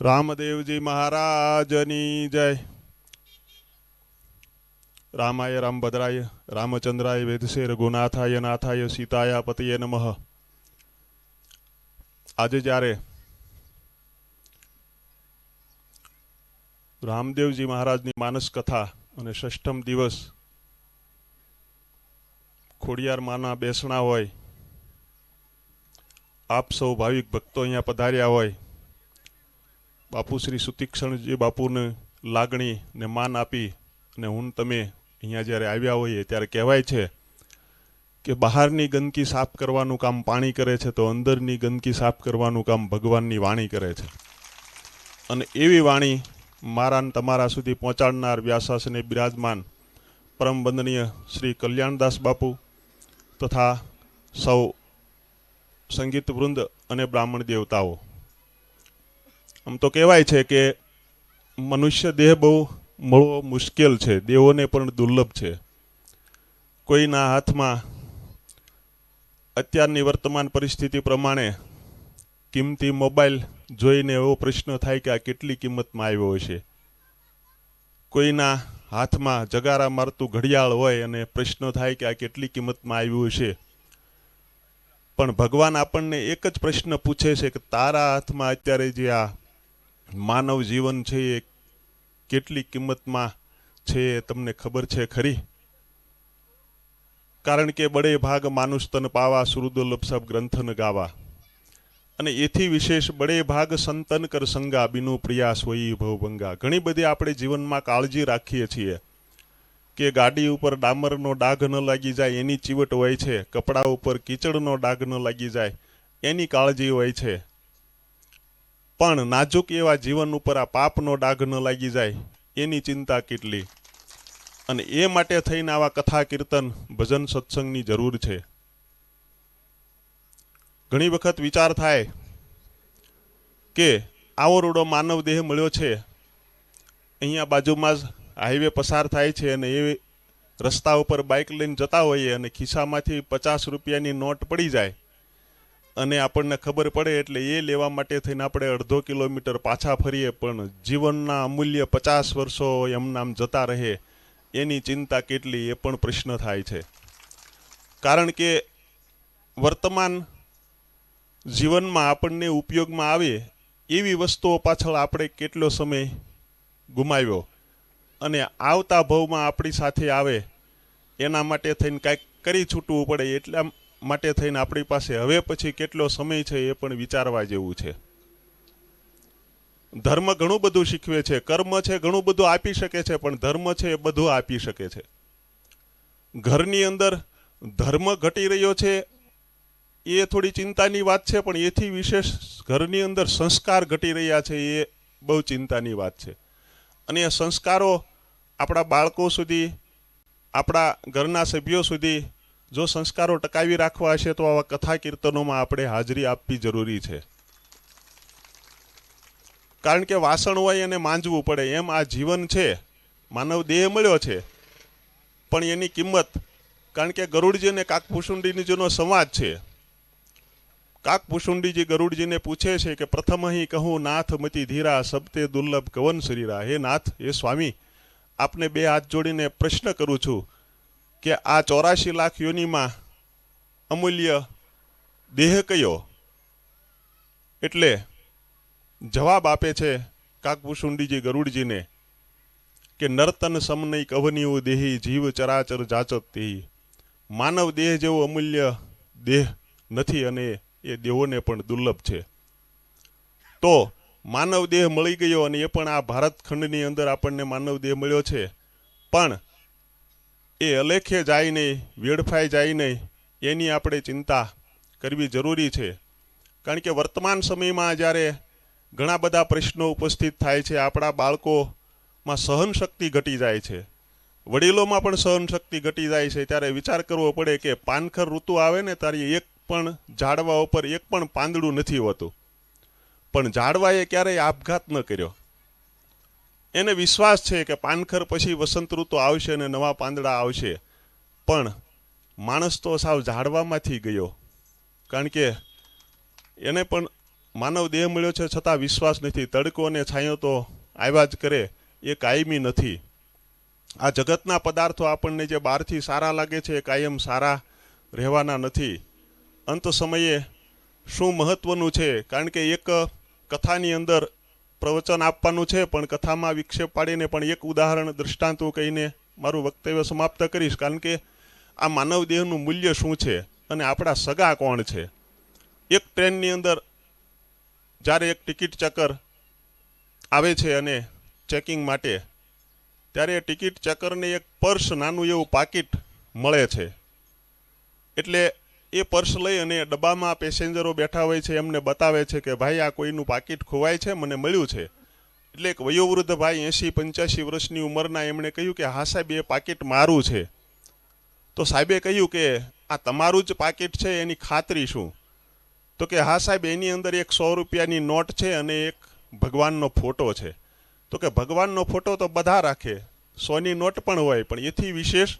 રામદેવજી મહારાજની જય. રામાય રામભદ્રાય રામચંદ્રાય વેદસે રઘુનાથાય નાથાય સીતાયા પતિએ નમઃ. આજે જ્યારે રામદેવજી મહારાજની માનસ કથા અને ષષ્ઠમ દિવસ ખોડિયાર માના બેસણા હોય, આપ સૌ ભાવિક ભક્તો અહીંયા પધાર્યા હોય, બાપુ શ્રી સુતીક્ષણજી બાપુને લાગણી ને માન આપી અને હું તમે અહીંયા જ્યારે આવ્યા હોઈએ ત્યારે કહેવાય છે કે બહારની ગંદકી સાફ કરવાનું કામ પાણી કરે છે તો અંદરની ગંદકી સાફ કરવાનું કામ ભગવાનની વાણી કરે છે. અને એવી વાણી મારા તમારા સુધી પહોંચાડનાર વ્યાસાસને બિરાજમાન પરમ વંદનીય શ્રી કલ્યાણદાસ બાપુ તથા સૌ સંગીત વૃંદ અને બ્રાહ્મણ દેવતાઓ. આમ તો કહેવાય છે કે મનુષ્ય દેહ બહુ મળવો મુશ્કેલ છે, દેવોને પણ દુર્લભ છે. કોઈના હાથમાં અત્યારની વર્તમાન પરિસ્થિતિ પ્રમાણે કિંમતી મોબાઈલ જોઈને એવો પ્રશ્ન થાય કે આ કેટલી કિંમતમાં આવ્યો હશે. કોઈના હાથમાં જગારા મારતું ઘડિયાળ હોય અને પ્રશ્ન થાય કે આ કેટલી કિંમતમાં આવ્યું હશે. પણ ભગવાન આપણને એક જ પ્રશ્ન પૂછે છે કે તારા હાથમાં અત્યારે જે આ માનવ જીવન છે એ કેટલી કિંમતમાં છે એ તમને ખબર છે ખરી? કારણ કે બડે ભાગ માનુષ તન પાવા સુરદુર્લભ સબ ગ્રંથન ગાવા, અને એથી વિશેષ બડે ભાગ સંતન કર સંગા બિનુ પ્રિયા સોઈ ભવભંગા. ઘણી બધી આપણે જીવનમાં કાળજી રાખીએ છીએ કે ગાડી ઉપર ડામરનો ડાઘ ન લાગી જાય એની ચીવટ હોય છે, કપડા ઉપર કીચડનો ડાઘ ન લાગી જાય એની કાળજી હોય છે, પણ નાજુક એવા જીવન ઉપર આ પાપનો ડાઘ ન લાગી જાય એની ચિંતા કેટલી. અને એ માટે થઈને આવા કથા કીર્તન ભજન સત્સંગની જરૂર છે. ઘણી વખત વિચાર થાય કે આવો રૂડો માનવ દેહ મળ્યો છે, અહીંયા બાજુમાં જ હાઈવે પસાર થાય છે અને એ રસ્તા ઉપર બાઇક લઈને જતા હોઈએ અને ખિસ્સામાંથી 50 રૂપિયાની નોટ પડી જાય અને આપણને ખબર પડે એટલે એ લેવા માટે થઈને આપણે અડધો કિલોમીટર પાછા ફરીએ, પણ જીવનના અમૂલ્ય 50 વર્ષો એમનામ જતા રહે એની ચિંતા કેટલી એ પણ પ્રશ્ન થાય છે. કારણ કે વર્તમાન જીવનમાં આપણને ઉપયોગમાં આવે એવી વસ્તુઓ પાછળ આપણે કેટલો સમય ગુમાવ્યો અને આવતા ભવમાં આપણી સાથે આવે એના માટે થઈને કાંઈક કરી છૂટવું પડે, એટલા માટે થઈને આપણી પાસે હવે પછી કેટલો સમય છે એ પણ વિચારવા જેવું છે. ધર્મ ઘણું બધું શીખવે છે, કર્મ છે ઘણું બધું આપી શકે છે, પણ ધર્મ છે એ બધું આપી શકે છે. ઘરની અંદર ધર્મ ઘટી રહ્યો છે એ થોડી ચિંતાની વાત છે, પણ એથી વિશેષ ઘરની અંદર સંસ્કાર ઘટી રહ્યા છે એ બહુ ચિંતાની વાત છે. અને એ સંસ્કારો આપણા બાળકો સુધી, આપણા ઘરના સભ્યો સુધી જો સંસ્કારો ટકાવી રાખવા હશે તો આવા કથા કીર્તનોમાં આપણે હાજરી આપવી જરૂરી છે. કારણ કે વાસણ હોય એને માંજવું પડે, એમ આ જીવન છે, માનવ દેહ મળ્યો છે, પણ એની કિંમત, કારણ કે ગરુડજી અને કાકભૂષુંડીજીનો સંવાદ છે. કાકભૂષુંડીજી ગરુડજીને પૂછે છે કે પ્રથમ અહીં કહું નાથ મતિ ધીરા સબતે દુર્લભ કવન શરીરા. હે નાથ, હે સ્વામી, આપને 2 હાથ જોડીને પ્રશ્ન કરું છું કે આ 84 લાખ યોનિમાં અમૂલ્ય દેહ કયો? એટલે જવાબ આપે છે કાકભૂષુંડીજી ગરુડજીને કે નર્તન સમનય કવનીય દેહી જીવ ચરાચર જાચત દેહી. માનવ દેહ જેવો અમૂલ્ય દેહ નથી અને એ દેવોને પણ દુર્લભ છે. તો માનવ દેહ મળી ગયો અને એ પણ આ ભારત ખંડની અંદર આપણને માનવ દેહ મળ્યો છે, પણ એ અલેખે જાય નહીં, વેડફાઈ જાય નહીં એની આપણે ચિંતા કરવી જરૂરી છે. કારણ કે વર્તમાન સમયમાં જ્યારે ઘણા બધા પ્રશ્નો ઉપસ્થિત થાય છે, આપણા બાળકોમાં સહન શક્તિ ઘટી જાય છે, વડીલોમાં પણ સહન શક્તિ ઘટી જાય છે, ત્યારે વિચાર કરવો પડે કે પાનખર ઋતુ આવે ને ત્યારે એક પણ ઝાડવા ઉપર એક પણ પાંદડું નથી હોતું, પણ ઝાડવાએ ક્યારેય આપઘાત ન કર્યો. એને વિશ્વાસ છે કે પાનખર પછી વસંત ઋતુ આવશે અને નવા પાંદડા આવશે, પણ માણસ તો સાવ ઝાડવામાંથી ગયો. કારણ કે એને પણ માનવ દેહ મળ્યો છે છતાં વિશ્વાસ નથી. તડકો અને છાંયો તો આવ્યા જ કરે, એ કાયમી નથી. આ જગતના પદાર્થો આપણને જે બહારથી સારા લાગે છે એ કાયમ સારા રહેવાના નથી. અંત સમયે શું મહત્વનું છે, કારણ કે એક કથાની અંદર પ્રવચન આપવાનું છે, પણ કથામાં વિક્ષેપ પાડીને પણ એક ઉદાહરણ દૃષ્ટાંત કહીને મારું વક્તવ્ય સમાપ્ત કરીશ. કારણ કે આ માનવ દેહનું મૂલ્ય શું છે અને આપણા સગા કોણ છે. એક ટ્રેનની અંદર જ્યારે એક ટિકિટ ચેકર આવે છે અને ચેકિંગ માટે, ત્યારે એ ટિકિટ ચેકરને એક પર્સ, નાનું એવું પાકીટ મળે છે. એટલે એ પર્સ લઈ અને ડબ્બામાં પેસેન્જરો બેઠા હોય છે, એમને બતાવે છે કે ભાઈ આ કોઈનું પાકીટ ખોવાય છે, મને મળ્યું છે. એટલે એક વયોવૃદ્ધ ભાઈ 80-85 વર્ષની ઉંમરના, એમણે કહ્યું કે હા સાહેબ, એ પાકીટ મારું છે. તો સાહેબે કહ્યું કે આ તમારું જ પાકીટ છે, એની ખાતરી શું? તો કે હા સાહેબ, એની અંદર એક 100 રૂપિયાની નોટ છે અને એક ભગવાનનો ફોટો છે. તો કે ભગવાનનો ફોટો તો બધા રાખે, 100ની નોટ પણ હોય, પણ એથી વિશેષ?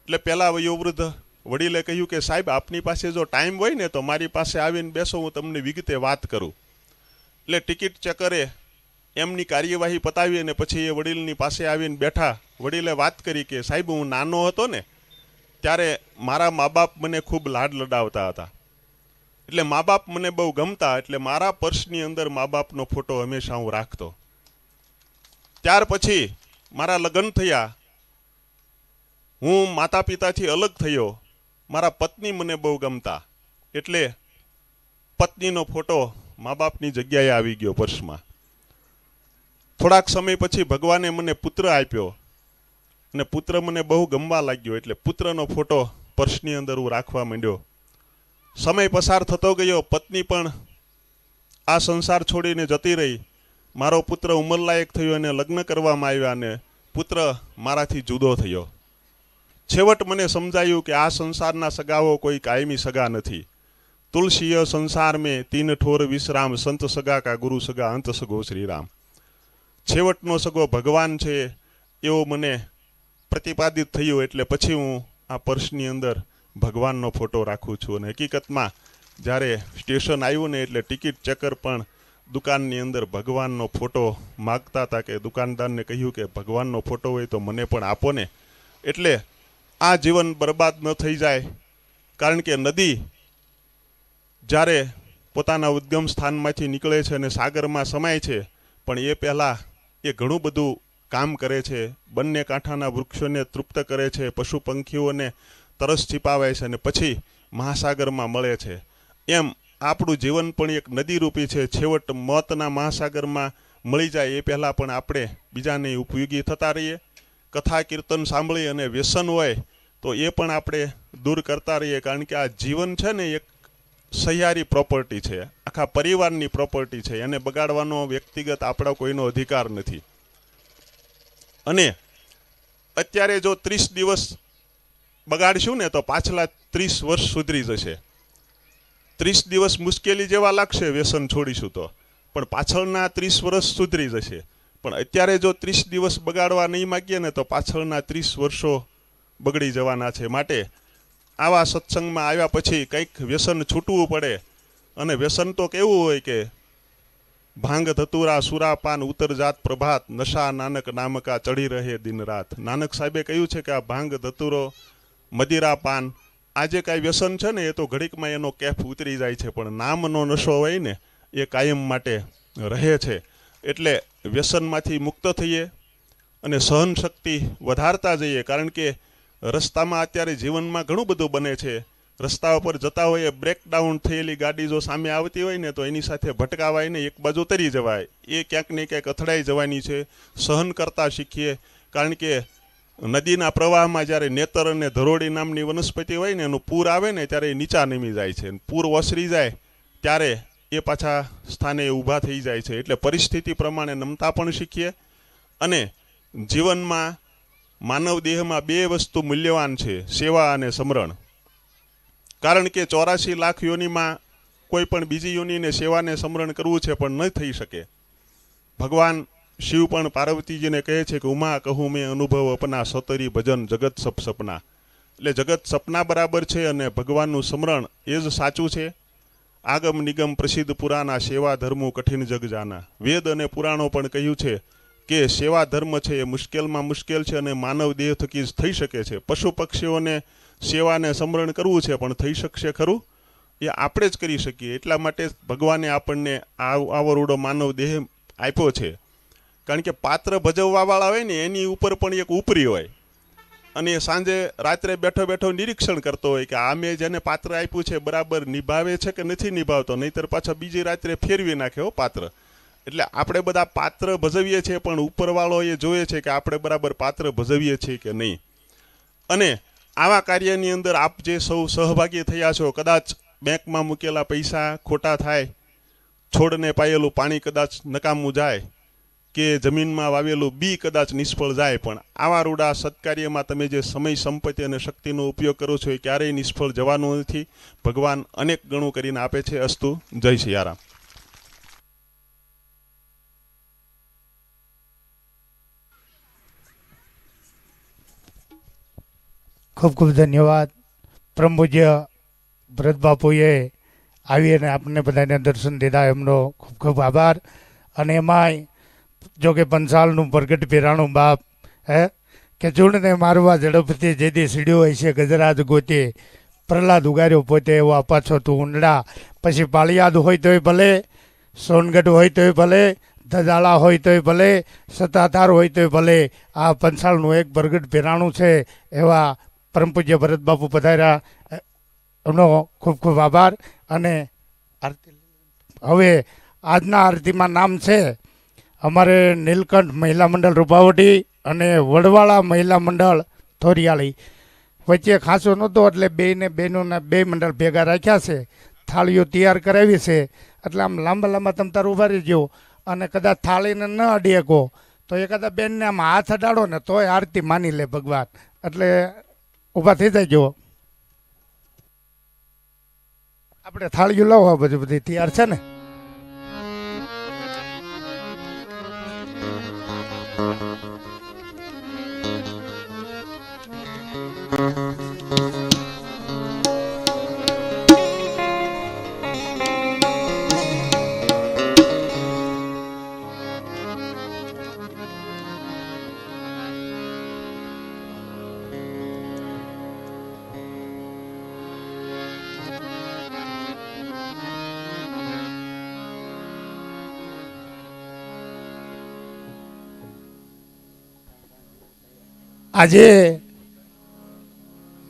એટલે પેલા વયોવૃદ્ધ વડીલે કહ્યું કે સાહેબ, આપની પાસે જો ટાઈમ હોય ને તો મારી પાસે આવીને બેસો, હું તમને વિગતે વાત કરું. એટલે ટિકિટ ચેકરે એમની કાર્યવાહી પતાવી અને પછી એ વડીલની પાસે આવીને બેઠા. વડીલે વાત કરી કે સાહેબ, હું નાનો હતો ને ત્યારે મારા મા બાપ મને ખૂબ લાડ લડાવતા હતા. એટલે મા બાપ મને બહુ ગમતા, એટલે મારા પર્સની અંદર મા બાપનો ફોટો હંમેશા હું રાખતો. ત્યાર પછી મારા લગ્ન થયા, હું માતા પિતાથી અલગ થયો, મારા પત્ની મને બહુ ગમતા, એટલે પત્નીનો ફોટો મા બાપની જગ્યાએ આવી ગયો પર્સમાં. થોડાક સમય પછી ભગવાને મને પુત્ર આપ્યો અને પુત્ર મને બહુ ગમવા લાગ્યો, એટલે પુત્રનો ફોટો પર્સની અંદર હું રાખવા માંડ્યો. સમય પસાર થતો ગયો, પત્ની પણ આ સંસાર છોડીને જતી રહી. મારો પુત્ર ઉંમરલાયક થયો અને લગ્ન કરવામાં આવ્યા અને પુત્ર મારાથી જુદો થયો. છેવટ મને સમજાયું કે આ સંસારના સગાઓ કોઈ કાયમી સગા નથી. તુલસીય સંસાર મેં 3 ઠોર વિશ્રામ, સંત સગા કા ગુરુ સગા, અંત સગો શ્રીરામ. છેવટનો સગો ભગવાન છે એવો મને પ્રતિપાદિત થયું. એટલે પછી હું આ પર્સની અંદર ભગવાનનો ફોટો રાખું છું. અને હકીકતમાં જ્યારે સ્ટેશન આવ્યું ને, એટલે ટિકિટ ચેકર પણ દુકાનની અંદર ભગવાનનો ફોટો માગતા હતા, કે દુકાનદારને કહ્યું કે ભગવાનનો ફોટો હોય તો મને પણ આપો ને. એટલે આ જીવન બરબાદ ન થઈ જાય, કારણ કે નદી જ્યારે પોતાના ઉદ્ગમ સ્થાનમાંથી નીકળે છે અને સાગરમાં સમાય છે, પણ એ પહેલાં એ ઘણું બધું કામ કરે છે. બંને કાંઠાના વૃક્ષોને તૃપ્ત કરે છે, પશુ પંખીઓને તરસ છીપાવે છે અને પછી મહાસાગરમાં મળે છે. એમ આપણું જીવન પણ એક નદીરૂપી છે. છેવટ મોતના મહાસાગરમાં મળી જાય એ પહેલાં પણ આપણે બીજાને ઉપયોગી થતા રહીએ. કથા કીર્તન સાંભળી અને વ્યસન હોય તો એ પણ આપણે દૂર કરતા રહીએ, કારણ કે આ જીવન છે ને એક સહિયારી પ્રોપર્ટી છે, આખા પરિવારની પ્રોપર્ટી છે. એને બગાડવાનો વ્યક્તિગત આપણા કોઈનો અધિકાર નથી. અને અત્યારે જો 30 દિવસ બગાડશું ને તો પાછલા 30 વર્ષ સુધરી જશે. 30 દિવસ મુશ્કેલી જેવા લાગશે વ્યસન છોડીશું તો, પણ પાછળના 30 વર્ષ સુધરી જશે. પણ અત્યારે જો 30 દિવસ બગાડવા નહીં માગીએ ને તો પાછળના 30 વર્ષો બગડી જવાના છે. માટે આવા સત્સંગમાં આવ્યા પછી કંઈક વ્યસન છૂટવું પડે. અને વ્યસન તો કેવું હોય કે ભાંગ ધતુરા સુરાપાન ઉત્તર જાત પ્રભાત, નશા નાનક નામકા ચડી રહે દિન રાત. નાનક સાહેબે કહ્યું છે કે આ ભાંગ ધતુરો, મદિરા પાન, આ જે કાંઈ વ્યસન છે ને એ તો ઘડીકમાં એનો કેફ ઉતરી જાય છે, પણ નામનો નશો હોય ને એ કાયમ માટે રહે છે. એટલે વ્યસનમાંથી મુક્ત થઈએ અને સહન શક્તિ વધારતા જઈએ, કારણ કે રસ્તામાં અત્યારે જીવનમાં ઘણું બધું બને છે. રસ્તા ઉપર જતા હોઈએ, બ્રેકડાઉન થયેલી ગાડી જો સામે આવતી હોય ને તો એની સાથે ભટકાવાય ને એક બાજુ તરી જવાય, એ ક્યાંક ને ક્યાંક અથડાઈ જવાની છે. સહન કરતા શીખીએ, કારણ કે નદીના પ્રવાહમાં જ્યારે નેતર અને ધરોડી નામની વનસ્પતિ હોય ને એનું પૂર આવે ને ત્યારે એ નીચા નમી જાય છે. પૂર ઓસરી જાય ત્યારે એ પાછા સ્થાને ઊભા થઈ જાય છે. એટલે પરિસ્થિતિ પ્રમાણે નમતા પણ શીખીએ. અને જીવનમાં માનવ દેહમાં 2 વસ્તુ મૂલ્યવાન છે, સેવા અને સમરણ. કારણ કે 84 લાખ યોનિમાં કોઈ પણ બીજી યોનિને સેવાને સમરણ કરવું છે પણ ન થઈ શકે. ભગવાન શિવ પણ પાર્વતીજીને કહે છે કે ઉમા કહું મેં અનુભવ અપના, સતરી ભજન જગત સપ સપના. એટલે જગત સપના બરાબર છે અને ભગવાનનું સ્મરણ એ જ સાચું છે. આગમ નિગમ પ્રસિદ્ધ પુરાના સેવા ધર્મો કઠિન જગ જાના. વેદ અને પુરાણો પણ કહ્યું છે કે સેવા ધર્મ છે એ મુશ્કેલમાં મુશ્કેલ છે અને માનવ દેહ થકી જ થઈ શકે છે. પશુ પક્ષીઓને સેવાને સમરણ કરવું છે પણ થઈ શકશે ખરું? એ આપણે જ કરી શકીએ. એટલા માટે ભગવાને આપણને આવો રૂડો માનવ દેહ આપ્યો છે. કારણ કે પાત્ર ભજવવાવાળા હોય ને એની ઉપર પણ એક ઉપરી હોય અને સાંજે રાત્રે બેઠો બેઠો નિરીક્ષણ કરતો હોય કે આ મેં જેને પાત્ર આપ્યું છે બરાબર નિભાવે છે કે નથી નિભાવતો, નહીતર પાછા બીજી રાત્રે ફેરવી નાખે હો પાત્ર. એટલે આપણે બધા પાત્ર ભજવીએ છીએ પણ ઉપરવાળો એ જોઈએ છે કે આપણે બરાબર પાત્ર ભજવીએ છીએ કે નહીં. અને આવા કાર્યની અંદર આપ જે સૌ સહભાગી થયા છો, કદાચ બેંકમાં મૂકેલા પૈસા ખોટા થાય, છોડને પાયેલું પાણી કદાચ નકામું જાય કે જમીનમાં વાવેલું બી કદાચ નિષ્ફળ જાય, પણ આવા રૂડા સત્કાર્યમાં તમે જે સમય, સંપત્તિ અને શક્તિનો ઉપયોગ કરો છો એ ક્યારેય નિષ્ફળ જવાનું નથી. ભગવાન અનેક ગણું કરીને આપે છે. અસ્તુ. જય સિયારામ. ખૂબ ખૂબ ધન્યવાદ. પરમ પૂજ્ય ભરત બાપુએ આવી અને આપણને બધાને દર્શન દીધા, એમનો ખૂબ ખૂબ આભાર. અને એમાંય જો કે પંચાલનું પ્રગટ પીરાણું બાપ કે ચૂડને મારવા ઝડપથી જેથી સીડ્યો હોય છે ગજરાજ ગોતે, પ્રહલાદ ઉગાર્યો પોતે એવો અપાછો તું ઊંડા. પછી પાળિયાદ હોય તોય ભલે, સોનગઢ હોય તોય ભલે, ધજાળા હોય તોય ભલે, સત્તાધાર હોય તોય ભલે, આ પંચાલનું એક પ્રગટ પીરાણું છે. એવા પરમ પૂજ્ય ભરત બાપુ પધાર્યા, એમનો ખૂબ ખૂબ આભાર. અને હવે આજના આરતીમાં નામ છે અમારે નીલકંઠ મહિલા મંડળ રૂપાવટી અને વડવાળા મહિલા મંડળ થોરિયાળી. વચ્ચે ખાસો નહોતો એટલે બહેનોના બે મંડળ ભેગા રાખ્યા છે. થાળીઓ તૈયાર કરાવી છે એટલે આમ લાંબા લાંબા તમ તાર ઊભા રહેજો. અને કદાચ થાળીને ન અડી શકો તો એકાદા બેનને આમ હાથ અડાડો ને તોય આરતી માની લે ભગવાન. એટલે ઊભા થઈ જાય. આપણે થાળીઓ લાવો, બધી તૈયાર છે ને? આજે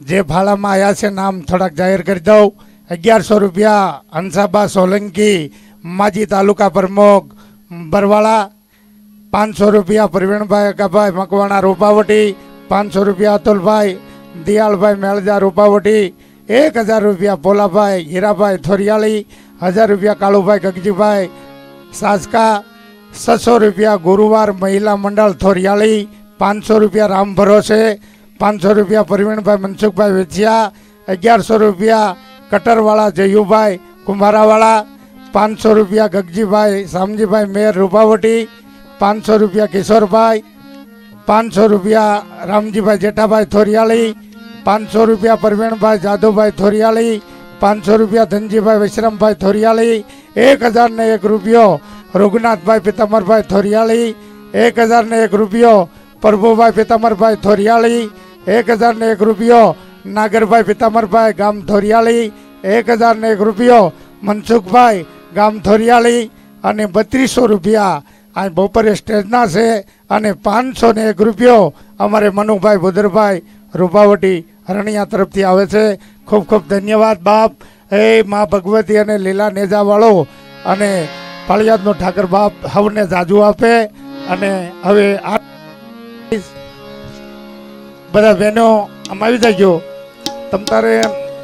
જે ફાળામાં આવ્યા છે નામ થોડાક જાહેર કરી દઉં. 1100 રૂપિયા હંસાબા સોલંકી, માજી તાલુકા પ્રમુખ બરવાળા. 500 રૂપિયા પ્રવીણભાઈ અગાભાઈ મકવાણા રૂપાવટી. 500 રૂપિયા અતુલભાઈ દિયાળભાઈ મેળજા રૂપાવટી. 1000 રૂપિયા પોલાભાઈ હીરાભાઈ થોરિયાળી. 1000 રૂપિયા કાળુભાઈ ગગજીભાઈ સાસકા. 600 રૂપિયા ગુરુવાર મહિલા મંડળ થોરિયાળી. 500 રૂપિયા રામ ભરોસે. 500 રૂપિયા પ્રવીણભાઈ મનસુખભાઈ વેચિયા. 1100 રૂપિયા કટરવાળા જયુભાઈ કુંભારાવાળા. 500 રૂપિયા ગગજીભાઈ શામજીભાઈ મેર રૂપાવટી. 500 રૂપિયા કિશોરભાઈ. 500 રૂપિયા રામજીભાઈ જેઠાભાઈ થોરિયાળી. 500 રૂપિયા પ્રવીણભાઈ જાદુભાઈ થોરિયાળી. 500 રૂપિયા ધનજીભાઈ વિશ્રામભાઈ થોરિયાળી. 1001 રૂપિયો રઘુનાથભાઈ પિતામરભાઈ થોરિયાળી. 1001 રૂપિયો પ્રભુભાઈ પિતામરભાઈ થોરિયાળી. 1001 રૂપિયો નાગરભાઈ પિતામરભાઈ ગામ થોરિયાળી. 1001 રૂપિયો મનસુખભાઈ ગામ થોરિયાળી. અને 3200 રૂપિયા આ બપોરે સ્ટેજના છે. અને 501 રૂપિયો અમારે મનુભાઈ ભુદરભાઈ રૂપાવટી હરણિયા તરફથી આવે છે. ખૂબ ખૂબ ધન્યવાદ બાપ. એ મા ભગવતી અને લીલા નેજાવાળો અને પાળિયાદનો ઠાકર બાપ હવને જાજુ આપે. અને હવે આ બધા બહેનો આમ આવી જાય. તમ તારે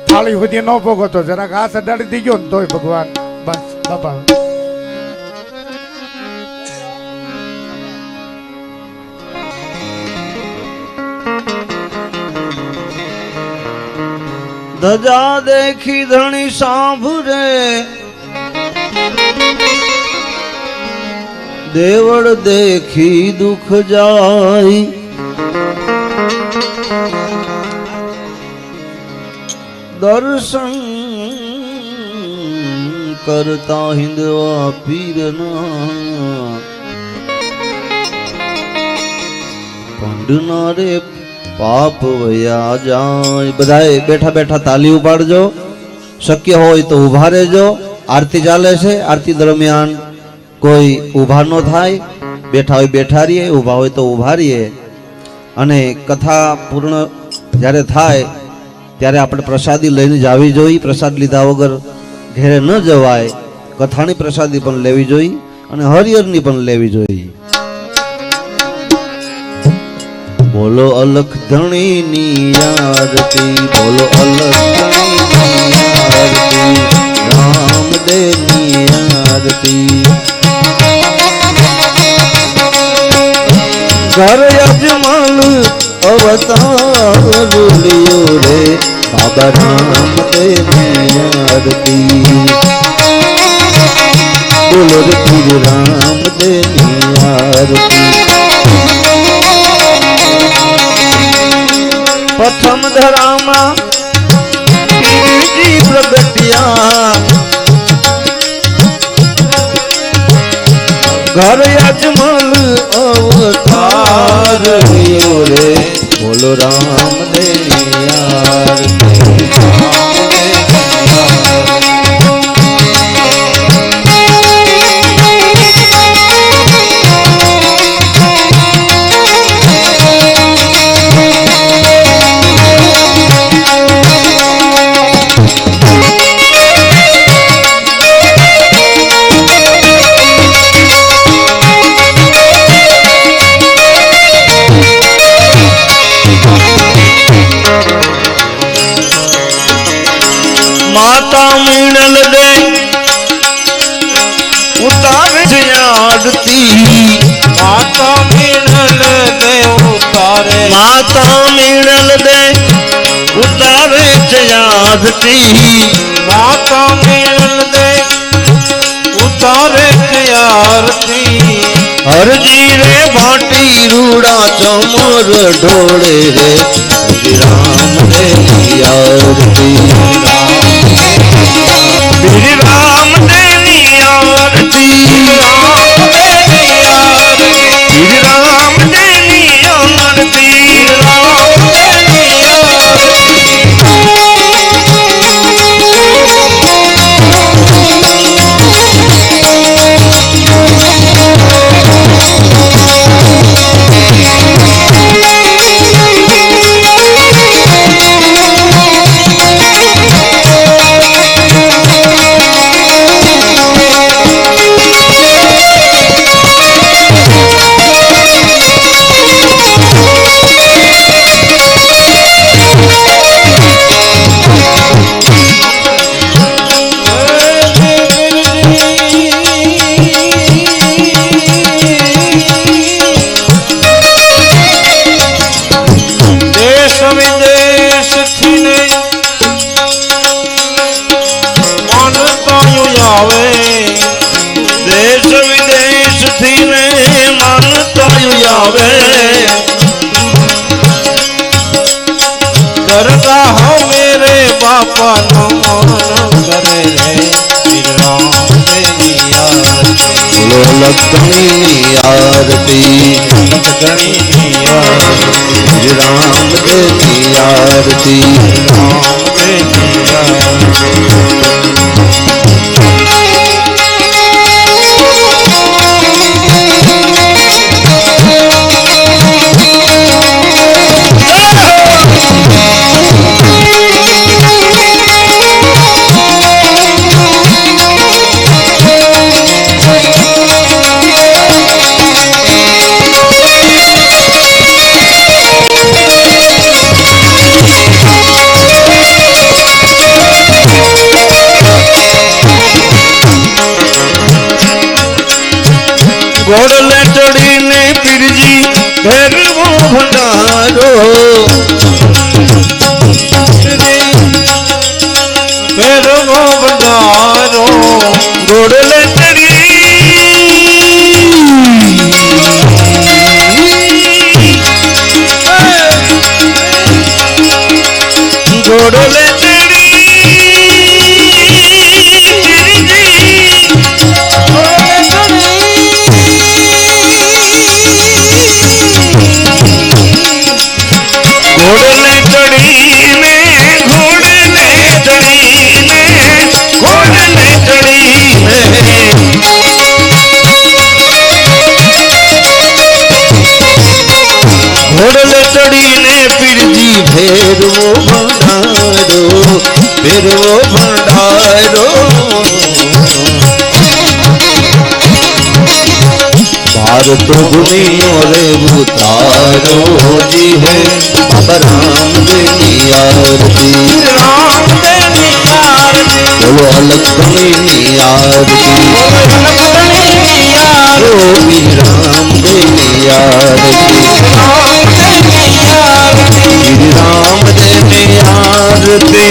થાળી સુધી ન ભોગો તો જરાક હાથ અડાડી દીજો ને તોય ભગવાન બસ બાપા. ધજા દેખી ધણી સાંભળે, દેવળ દેખી દુઃખ જાય. દર્શન કરતા હિંદવા પીરના પંડના રે પાપ વયા જાય. બધાએ બેઠા બેઠા તાલી ઉપાડજો. શક્ય હોય તો ઊભા રહેજો. આરતી ચાલે છે. આરતી દરમિયાન કોઈ ઊભા ન થાય. બેઠા હોય બેઠા રહીએ, ઊભા હોય તો ઊભા રહીએ. અને કથા પૂર્ણ જ્યારે થાય ત્યારે આપણે પ્રસાદી લઈને જાવી જોઈએ. પ્રસાદ લીધા વગર ઘેરે ન જવાય. કથાની પ્રસાદી પણ લેવી જોઈએ અને હરિહરની પણ લેવી જોઈએ. બોલો અલખ ધણીની આરતી, બોલો અલખ ધણીની આરતી, રામદેવની આરતી. ઘર યજમાન અવતાર લ્યો રે બાબા રામદેવની આરતી. બોલો રે પીર રામદેવની આરતી. પ્રથમ ધરામાં પીરજી પ્રગટ્યા, ઘર યજમલ અવતાર લ્યો રે બોલો રામદેવની આરતી. માતા મીણલ દે ઉતારે છે આરતી. માતા મીણલ દે ઉતારે, માતા મીણલ દે ઉતારે છે આરતી. માતા મીણલ દે ઉતારે છે આરતી. હરજી રે ભાટી રૂડા ચમર ઢોળે રે રામદેવની આરતી. શ્રી રામદેવની આરતી, રામદેવની આરતી, શ્રી રામદેવની આરતી, રામદેવની करता हो मेरे बापा नमन करे रे श्री रामदेवनी आरती. बोलो लक्ष्मी आरती, लक्ष्मी आरती, श्री रामदेवनी आरती, रामदेवनी आरती. ઘોડલે ચડીને પીરજી ભેરવો ભંડારો, ભેરવો ભંડારો. ઘોડલે ચડી, ઘોડલે ચડી પીરજી ફેરવો ભંડારો भारत भूमि और उतारो जी है बाबा रामदेव आरती बोलो अलग धनी आरती ओ वीर रामदेव आरती वीर रामदेव आरती रामदेव आरती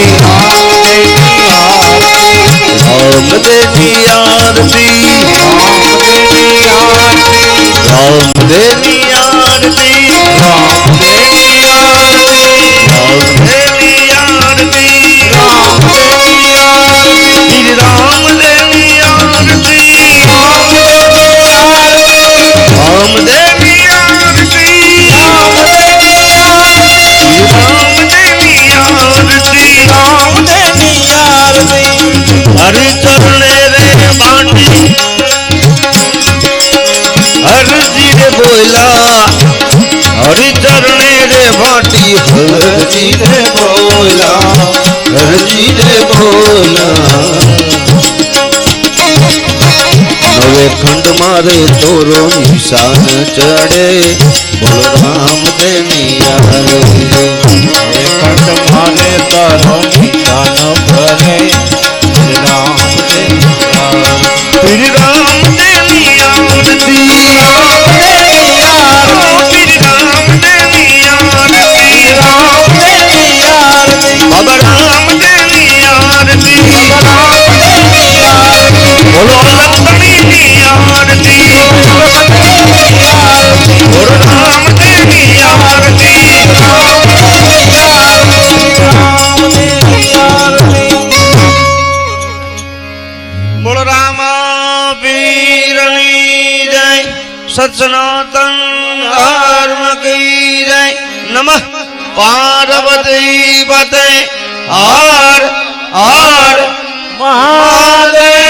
रामदेवी आरती रामदेवी आरती रामदेवी आरती रामदेवी आरती रामदेवी आरती रामदेवी आरती रामदेवी आरती हरि चरणे रे बाटी हरजी रे बोला हरि चरणे रे भाटी हरजी रे बोला हरजी रे बोला नवे खंड मारे तोरो निशान चढ़े बोलो राम देनिया नवे खंड मारे तारो निशान भरे राम देनिया श्री राम देनिया बाबा रामदेवी आरती बोलो लक्ष्मी आरती बोलो रामदेवी आरती बोलो राम वीरनी जय सत्सनातन धर्म की जय नमः पार्वती पते हर हर महादेव।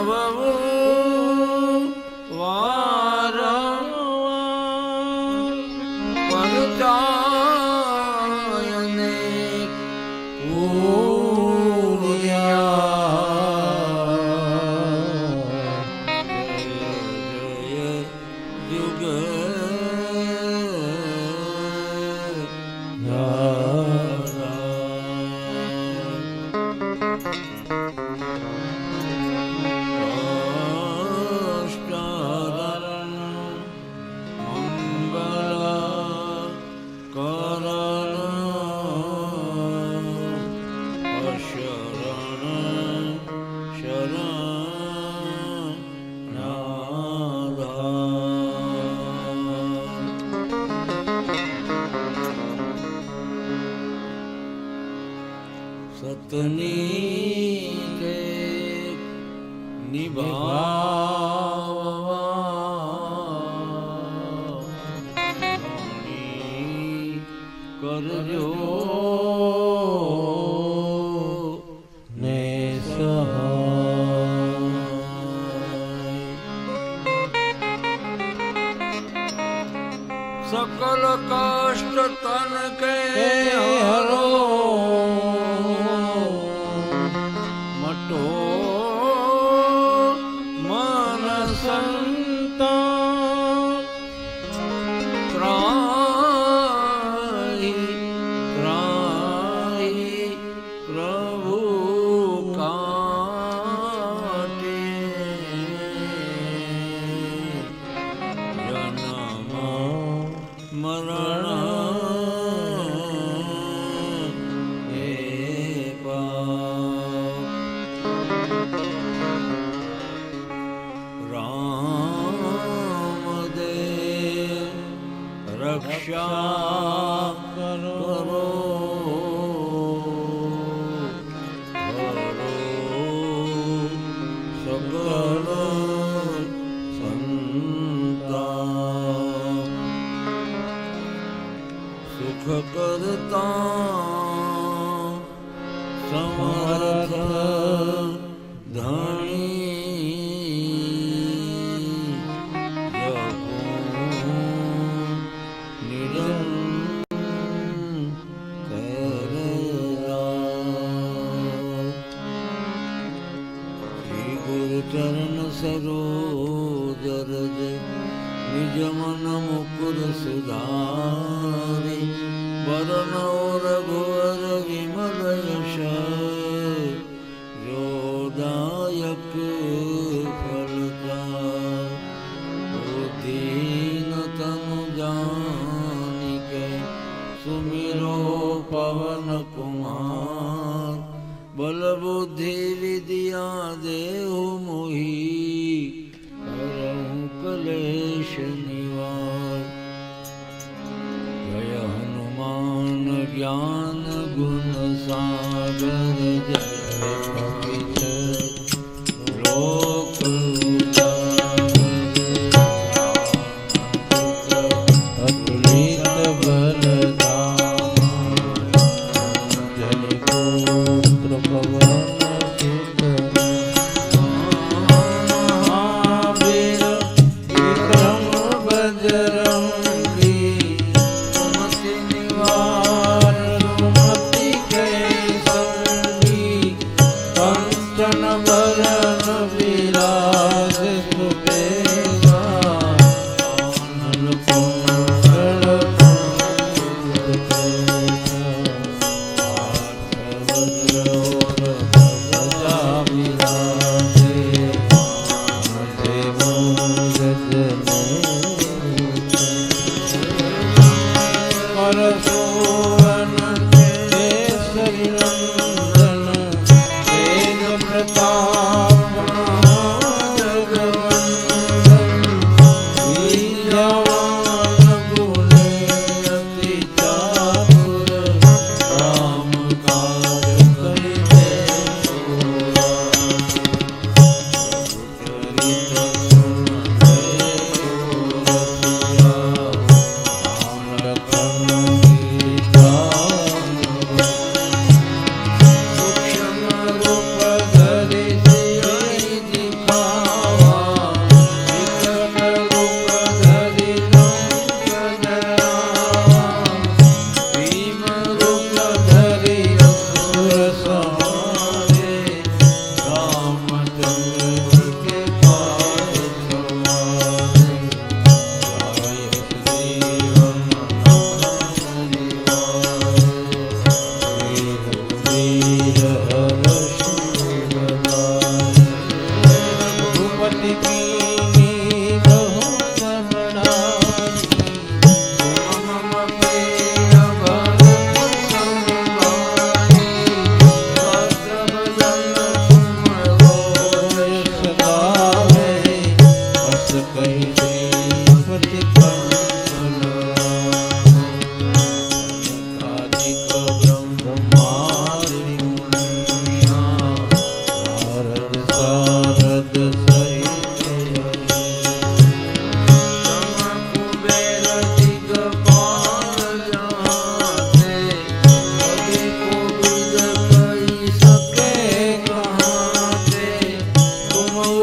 સેવવું વારંવાર પરચાયને સતની કે નિભાવવાની કરજો ને સહાય. સકલ કષ્ટ તન કે હરો મટો મન સંતા ત્રાહી ત્રાહી પ્રભુ કાટે જન્મ મરણ હે રામદેવ રક્ષા કરો સકલ સંતા સુખ કરતા સમર્થ ધણી શ્રી ગુરુ ચરણ સરોજર નિજ મન મુકુર સુધારી વરણ રઘુવર વિમલ યશ યોદાયક ફલદાર બુદ્ધિન તનુ જાનિકે સુમિરો પવન કુમાર બલ બુદ્ધિ વિદ્યા દેવ મોહી હરહુ કલેશ નિવાર જય હનુમાન જ્ઞાન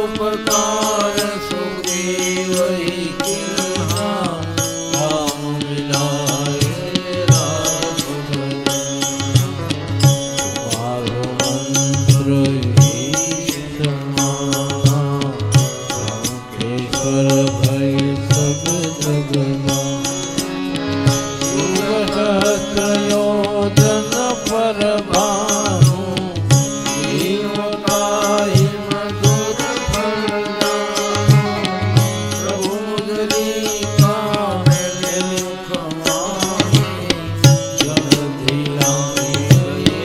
उपकार सुग्रीव ही किन्हा राम मिलाए राघव तुम्हारो मंत्र ईश माना लंकेश्वर भय सब जगना योजन पर भानु जीवकाहि मधुर फलदानु प्रभु मुद्रिका लिख माहि जलधि लांघि गए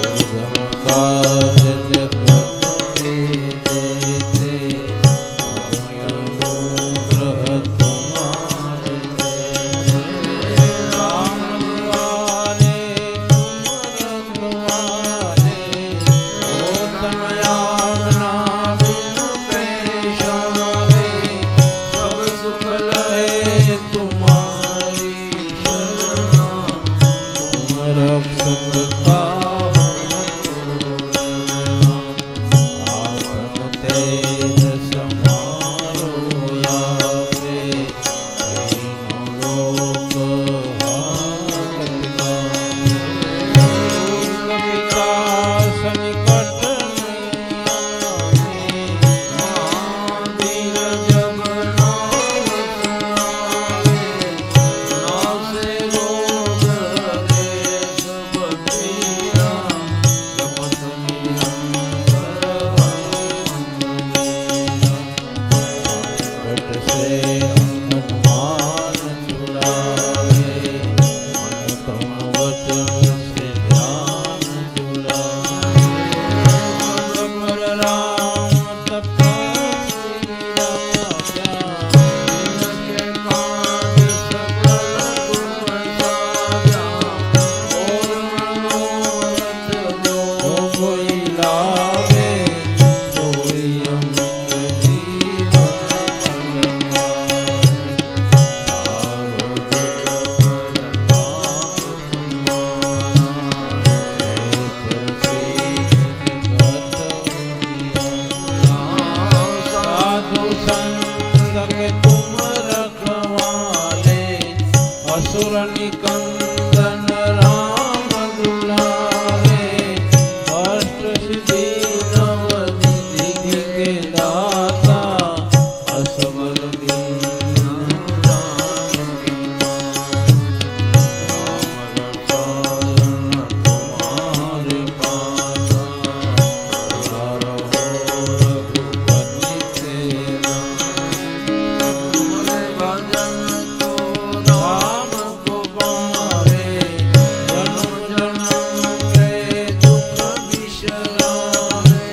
दुर्गम काज जगते देते अनुग्रह तुम्हारे राम दुआरे तुम रखवारे ओ तमयावना बिन पेशारे सब सुख लहे तुम्हारी शरणा तुम रक्षक काहू आपन तेज समारो लागे तीनों लोक हाकत विकास निकट नहीं आवे महावीर जगन्नाथ नासे रोग देश बपीरा जपत निरंतर हनुमान से हनुमान छुड़ावे मन तन वचन से ध्यान जुड़ावे पर राम तपस्वी राजा जिनके काज सकल तुम साजा और मनोरथ जो कोई लावे सोई अमृत जीवन साधु संग तुम रखवाले असुर निकंदन राम दुलारे अष्ट सिद्धि नव निधि के दाता असबर दीन राम तुम्हारे पासा रघुपति तेरा तुम्हारे भजन तो राम को पावे जन्म जन्म के दुख बिसरावे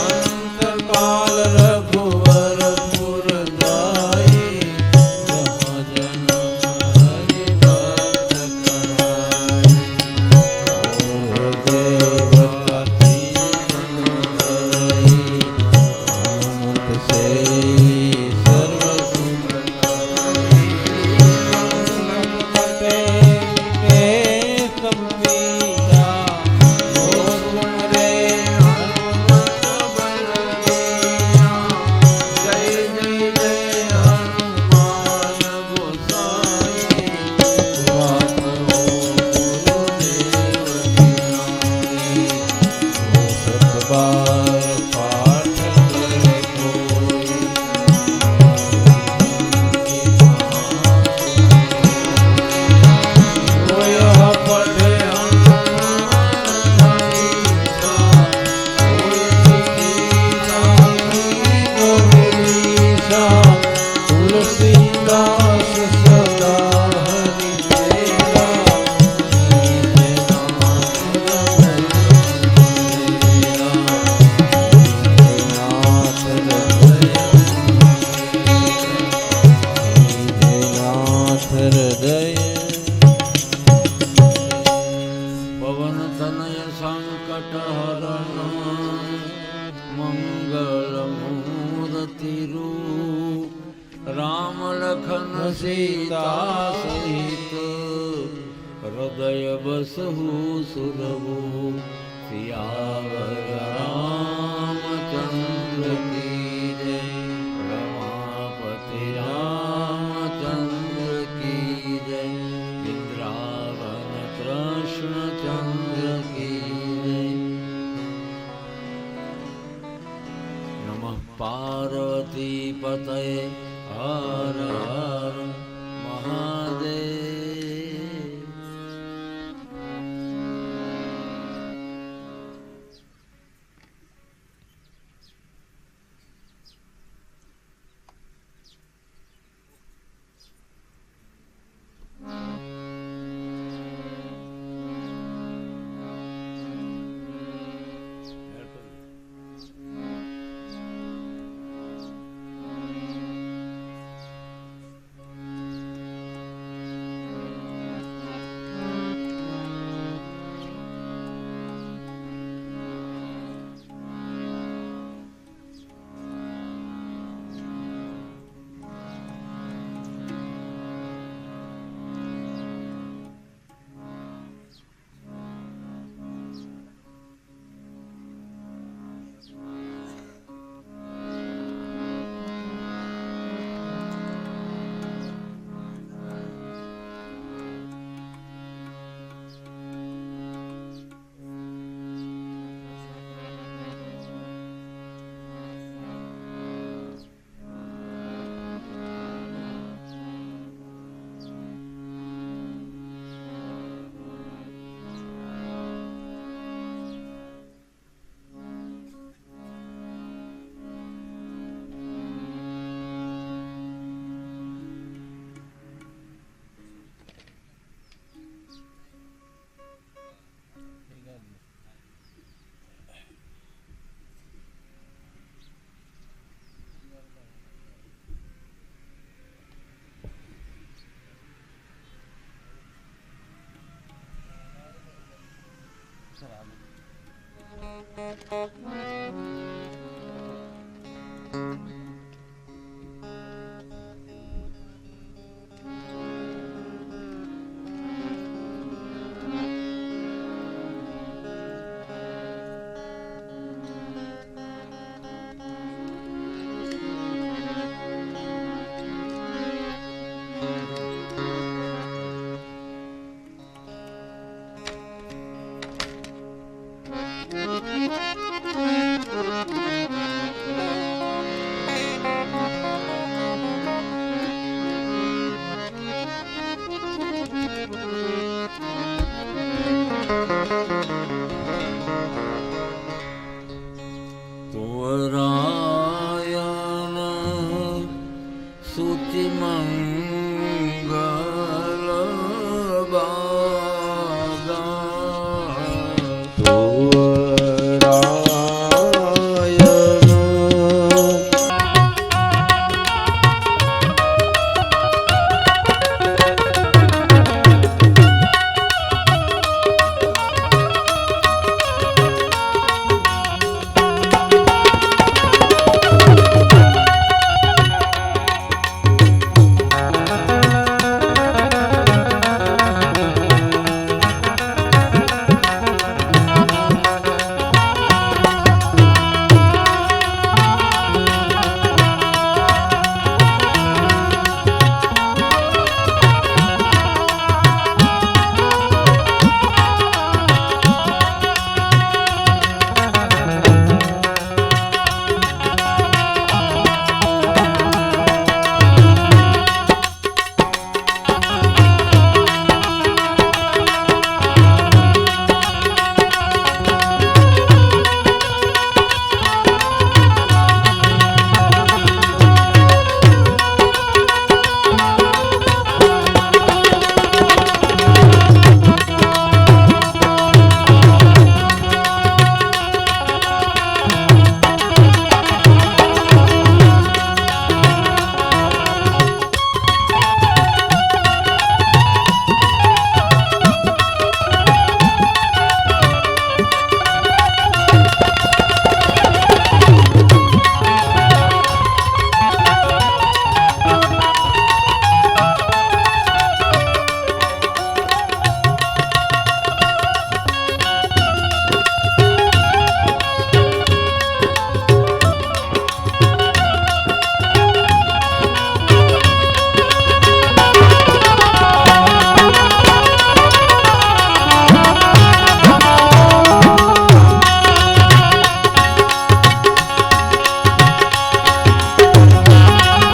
अंत काल रघुवर पुर जाई जहाँ जन्म हरि भक्त कराई ओ देवपति धरई हनुमत से सर्व सुख करई कटे के सब पीरा जो तुमरे हनुमत बलवीरा जय जय जय हनुमान गोसाई कृपा करो गुरुदेव की सत बार पाठ करे कोई कोई पढ़े हनुमान चालीसा कोई गौरीसा तुलसीदास सदा हरि तेरा हृदय पवन तनय संकट हरण मंगल मूर्ति रूप राम लखन सीता सहित हृदय बसहु सुरभु सियावर रामचंद्र की जय। रमापति रामचंद्र की जय। इंद्रावन कृष्णचंद्र की जय। नमः पार्वती पतये हर हर महादेव। तो